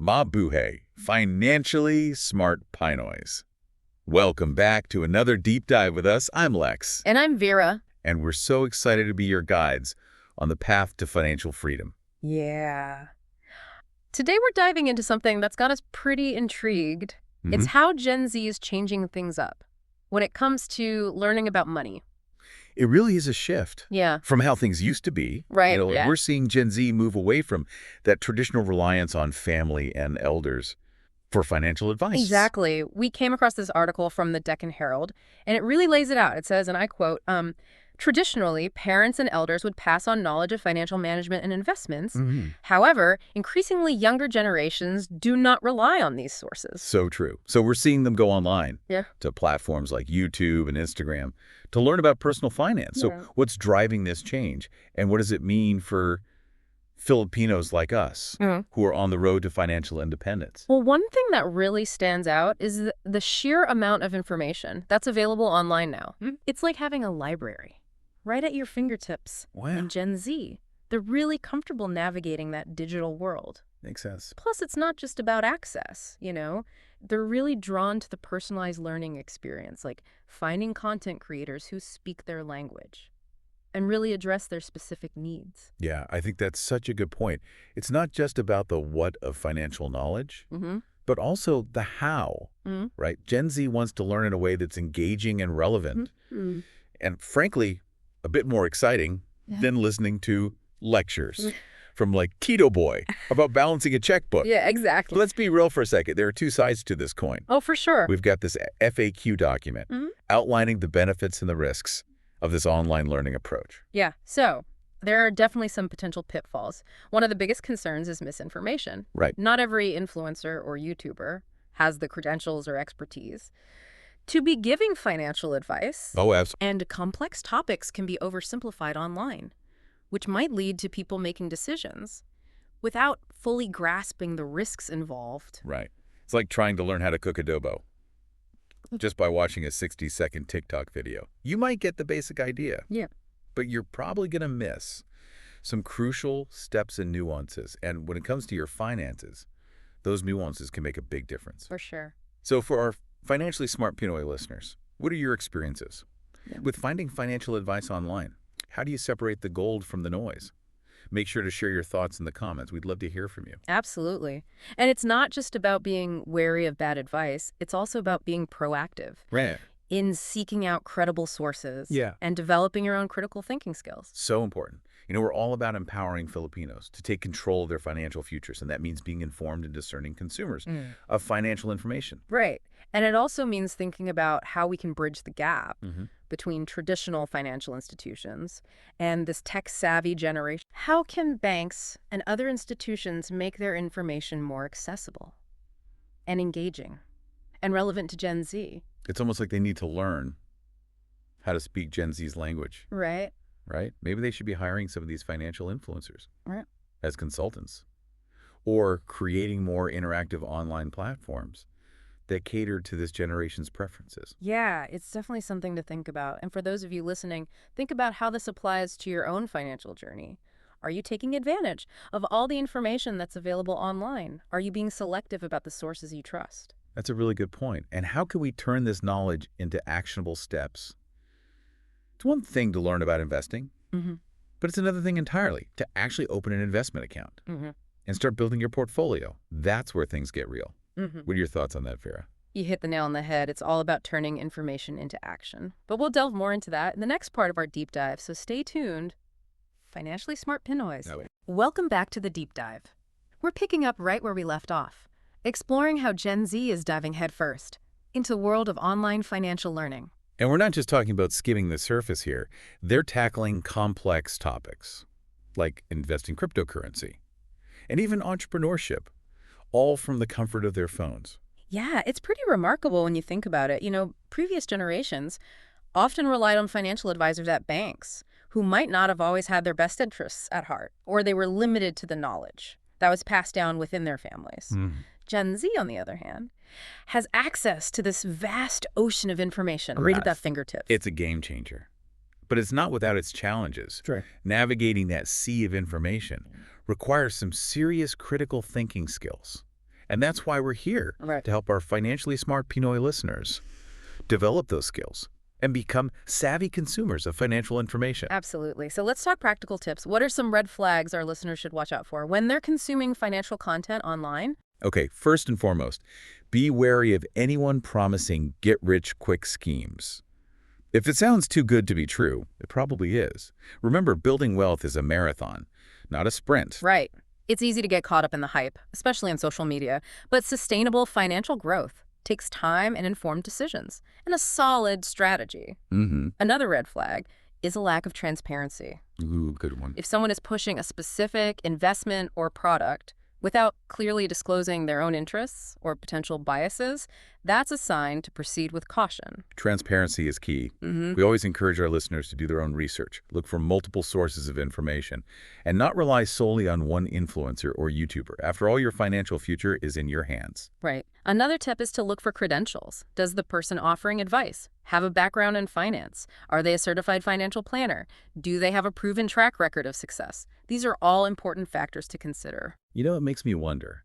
Mabuhay, financially smart Pinoys. Welcome back to another deep dive with us. I'm Lex. And I'm Vera. And we're so excited to be your guides on the path to financial freedom. Yeah. Today we're diving into something that's got us pretty intrigued. Mm-hmm. It's how Gen Z is changing things up when it comes to learning about money. It really is a shift Yeah. from how things used to be. Right, Like we're seeing Gen Z move away from that traditional reliance on family and elders for financial advice. Exactly. We came across this article from the Deccan Herald, and it really lays it out. It says, and I quote, traditionally, parents and elders would pass on knowledge of financial management and investments. Mm-hmm. However, increasingly younger generations do not rely on these sources. So true. So we're seeing them go online to platforms like YouTube and Instagram to learn about personal finance. So what's driving this change? And what does it mean for Filipinos like us who are on the road to financial independence? Well, one thing that really stands out is the sheer amount of information that's available online now. It's like having a library right at your fingertips. Wow. And Gen Z, they're really comfortable navigating that digital world. Makes sense. Plus, it's not just about access, you know? They're really drawn to the personalized learning experience, like finding content creators who speak their language and really address their specific needs. Yeah, I think that's such a good point. It's not just about the what of financial knowledge, but also the how, right? Gen Z wants to learn in a way that's engaging and relevant. And frankly, a bit more exciting than listening to lectures from like Keto Boy about balancing a checkbook. Yeah, exactly. But let's be real for a second. There are two sides to this coin. Oh, for sure. We've got this FAQ document outlining the benefits and the risks of this online learning approach. Yeah, so there are definitely some potential pitfalls. One of the biggest concerns is misinformation. Right. Not every influencer or YouTuber has the credentials or expertise to be giving financial advice. Oh, absolutely. And complex topics can be oversimplified online, which might lead to people making decisions without fully grasping the risks involved. Right. It's like trying to learn how to cook adobo just by watching a 60-second TikTok video. You might get the basic idea. Yeah. But you're probably going to miss some crucial steps and nuances. And when it comes to your finances, those nuances can make a big difference. For sure. So for our financially smart Pinoy listeners, what are your experiences with finding financial advice online? How do you separate the gold from the noise? Make sure to share your thoughts in the comments. We'd love to hear from you. Absolutely. And it's not just about being wary of bad advice. It's also about being proactive. Right. In seeking out credible sources and developing your own critical thinking skills. So important. You know, we're all about empowering Filipinos to take control of their financial futures, and that means being informed and discerning consumers of financial information. Right. And it also means thinking about how we can bridge the gap between traditional financial institutions and this tech-savvy generation. How can banks and other institutions make their information more accessible and engaging and relevant to Gen Z? It's almost like they need to learn how to speak Gen Z's language. Right. Right? Maybe they should be hiring some of these financial influencers as consultants or creating more interactive online platforms that cater to this generation's preferences. Yeah, it's definitely something to think about. And for those of you listening, think about how this applies to your own financial journey. Are you taking advantage of all the information that's available online? Are you being selective about the sources you trust? That's a really good point. And how can we turn this knowledge into actionable steps? It's one thing to learn about investing, but it's another thing entirely to actually open an investment account and start building your portfolio. That's where things get real. What are your thoughts on that, Vera? You hit the nail on the head. It's all about turning information into action. But we'll delve more into that in the next part of our deep dive, so stay tuned. Financially Smart Pinoys. Welcome back to the deep dive. We're picking up right where we left off, exploring how Gen Z is diving headfirst into the world of online financial learning. And we're not just talking about skimming the surface here. They're tackling complex topics like investing cryptocurrency and even entrepreneurship, all from the comfort of their phones. Yeah, it's pretty remarkable when you think about it. You know, previous generations often relied on financial advisors at banks who might not have always had their best interests at heart, or they were limited to the knowledge that was passed down within their families. Gen Z, on the other hand, has access to this vast ocean of information right at their fingertips. It's a game changer. But it's not without its challenges. Sure. Navigating that sea of information requires some serious critical thinking skills. And that's why we're here, Right. to help our financially smart Pinoy listeners develop those skills and become savvy consumers of financial information. Absolutely. So let's talk practical tips. What are some red flags our listeners should watch out for when they're consuming financial content online? Okay, first and foremost, be wary of anyone promising get-rich-quick schemes. If it sounds too good to be true, it probably is. Remember, building wealth is a marathon, not a sprint. Right. It's easy to get caught up in the hype, especially on social media, but sustainable financial growth takes time and informed decisions and a solid strategy. Another red flag is a lack of transparency. Ooh, good one. If someone is pushing a specific investment or product without clearly disclosing their own interests or potential biases, that's a sign to proceed with caution. Transparency is key. We always encourage our listeners to do their own research, look for multiple sources of information, and not rely solely on one influencer or YouTuber. After all, your financial future is in your hands. Right. Another tip is to look for credentials. Does the person offering advice have a background in finance? Are they a certified financial planner? Do they have a proven track record of success? These are all important factors to consider. You know, it makes me wonder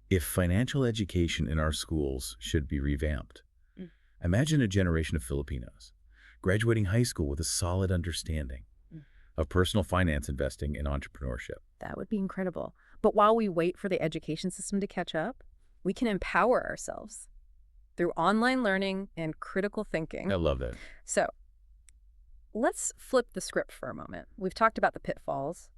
if financial education in our schools should be revamped. Imagine a generation of Filipinos graduating high school with a solid understanding of personal finance, investing, and entrepreneurship. That would be incredible. But while we wait for the education system to catch up, we can empower ourselves through online learning and critical thinking. I love that. So let's flip the script for a moment. We've talked about the pitfalls,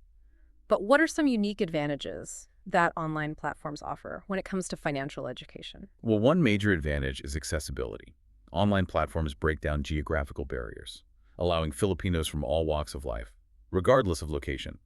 but what are some unique advantages that online platforms offer when it comes to financial education? Well, one major advantage is accessibility. Online platforms break down geographical barriers, allowing Filipinos from all walks of life, regardless of location,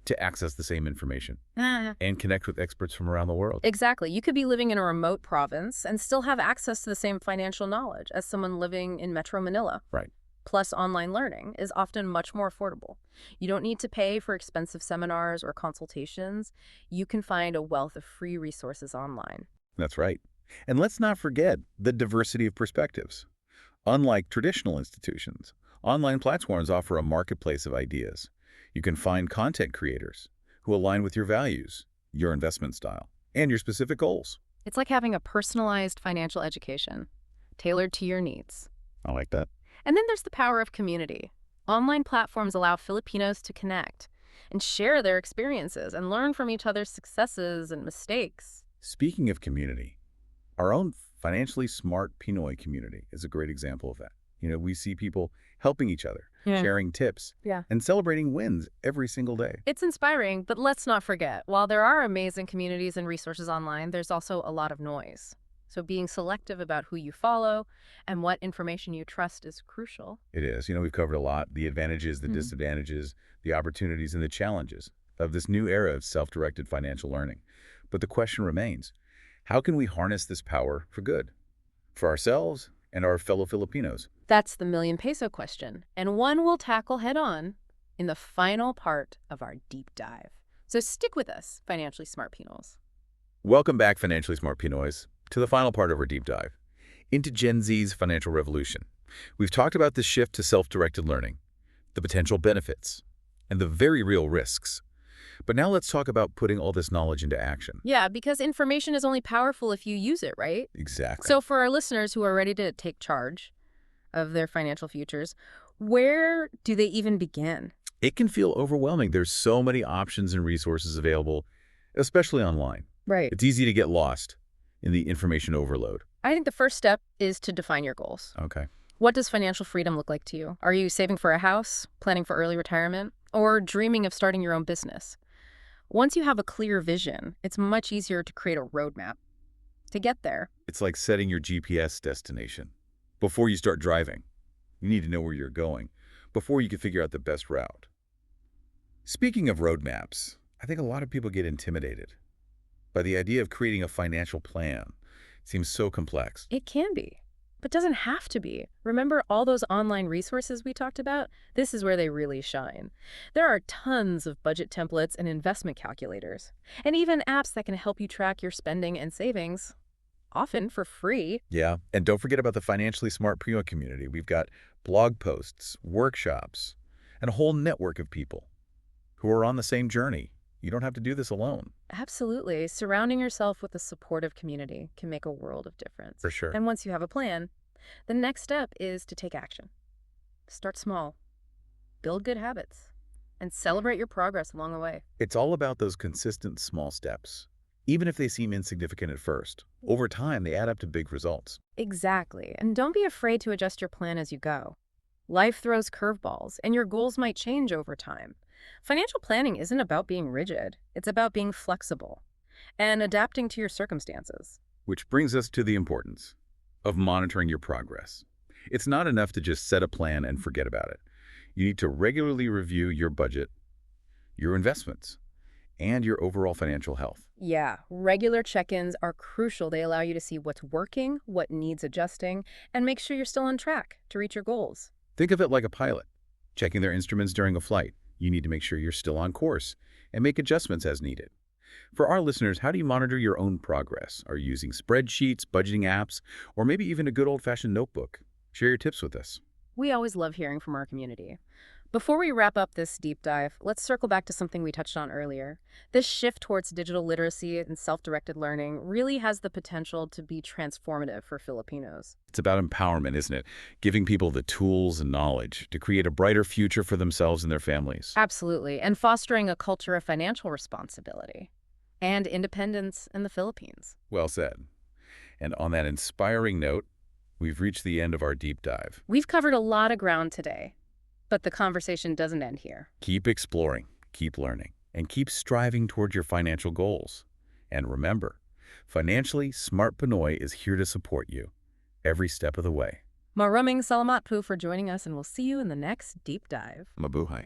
to access the same information and connect with experts from around the world. Exactly. You could be living in a remote province and still have access to the same financial knowledge as someone living in Metro Manila. Right. Plus, online learning is often much more affordable. You don't need to pay for expensive seminars or consultations. You can find a wealth of free resources online. That's right. And let's not forget the diversity of perspectives. Unlike traditional institutions, online platforms offer a marketplace of ideas. You can find content creators who align with your values, your investment style, and your specific goals. It's like having a personalized financial education, tailored to your needs. I like that. And then there's the power of community. Online platforms allow Filipinos to connect and share their experiences and learn from each other's successes and mistakes. Speaking of community, our own financially smart Pinoy community is a great example of that. You know, we see people helping each other, sharing tips, and celebrating wins every single day. It's inspiring, but let's not forget, while there are amazing communities and resources online, there's also a lot of noise. So being selective about who you follow and what information you trust is crucial. It is. You know, we've covered a lot, the advantages, the disadvantages, the opportunities, and the challenges of this new era of self-directed financial learning. But the question remains, how can we harness this power for good, for ourselves and our fellow Filipinos? That's the million peso question, and one we'll tackle head-on in the final part of our deep dive. So stick with us, Financially Smart Pinoys. Welcome back, Financially Smart Pinoys, to the final part of our deep dive, into Gen Z's financial revolution. We've talked about the shift to self-directed learning, the potential benefits, and the very real risks. But now let's talk about putting all this knowledge into action. Yeah, because information is only powerful if you use it, right? Exactly. So for our listeners who are ready to take charge of their financial futures, where do they even begin? It can feel overwhelming. There's so many options and resources available, especially online. Right. It's easy to get lost in the information overload. I think the first step is to define your goals. Okay. What does financial freedom look like to you? Are you saving for a house, planning for early retirement, or dreaming of starting your own business? Once you have a clear vision, it's much easier to create a roadmap to get there. It's like setting your GPS destination. Before you start driving, you need to know where you're going before you can figure out the best route. Speaking of roadmaps, I think a lot of people get intimidated by the idea of creating a financial plan. It seems so complex. It can be, but doesn't have to be. Remember all those online resources we talked about? This is where they really shine. There are tons of budget templates and investment calculators, and even apps that can help you track your spending and savings, often for free. Yeah, and don't forget about the Financially Smart Pinoy community. We've got blog posts, workshops, and a whole network of people who are on the same journey. You don't have to do this alone. Absolutely. Surrounding yourself with a supportive community can make a world of difference. For sure. And once you have a plan, the next step is to take action. Start small, build good habits, and celebrate your progress along the way. It's all about those consistent small steps. Even if they seem insignificant at first, over time they add up to big results. Exactly. And don't be afraid to adjust your plan as you go. Life throws curveballs, and your goals might change over time. Financial planning isn't about being rigid. It's about being flexible and adapting to your circumstances. Which brings us to the importance of monitoring your progress. It's not enough to just set a plan and forget about it. You need to regularly review your budget, your investments, and your overall financial health. Yeah, regular check-ins are crucial. They allow you to see what's working, what needs adjusting, and make sure you're still on track to reach your goals. Think of it like a pilot checking their instruments during a flight. You need to make sure you're still on course and make adjustments as needed. For our listeners, how do you monitor your own progress? Are you using spreadsheets, budgeting apps, or maybe even a good old-fashioned notebook? Share your tips with us. We always love hearing from our community. Before we wrap up this deep dive, let's circle back to something we touched on earlier. This shift towards digital literacy and self-directed learning really has the potential to be transformative for Filipinos. It's about empowerment, isn't it? Giving people the tools and knowledge to create a brighter future for themselves and their families. Absolutely, and fostering a culture of financial responsibility and independence in the Philippines. Well said. And on that inspiring note, we've reached the end of our deep dive. We've covered a lot of ground today, but the conversation doesn't end here. Keep exploring, keep learning, and keep striving toward your financial goals. And remember, Financially Smart Pinoy is here to support you every step of the way. Maraming salamat po for joining us, and we'll see you in the next deep dive. Mabuhay.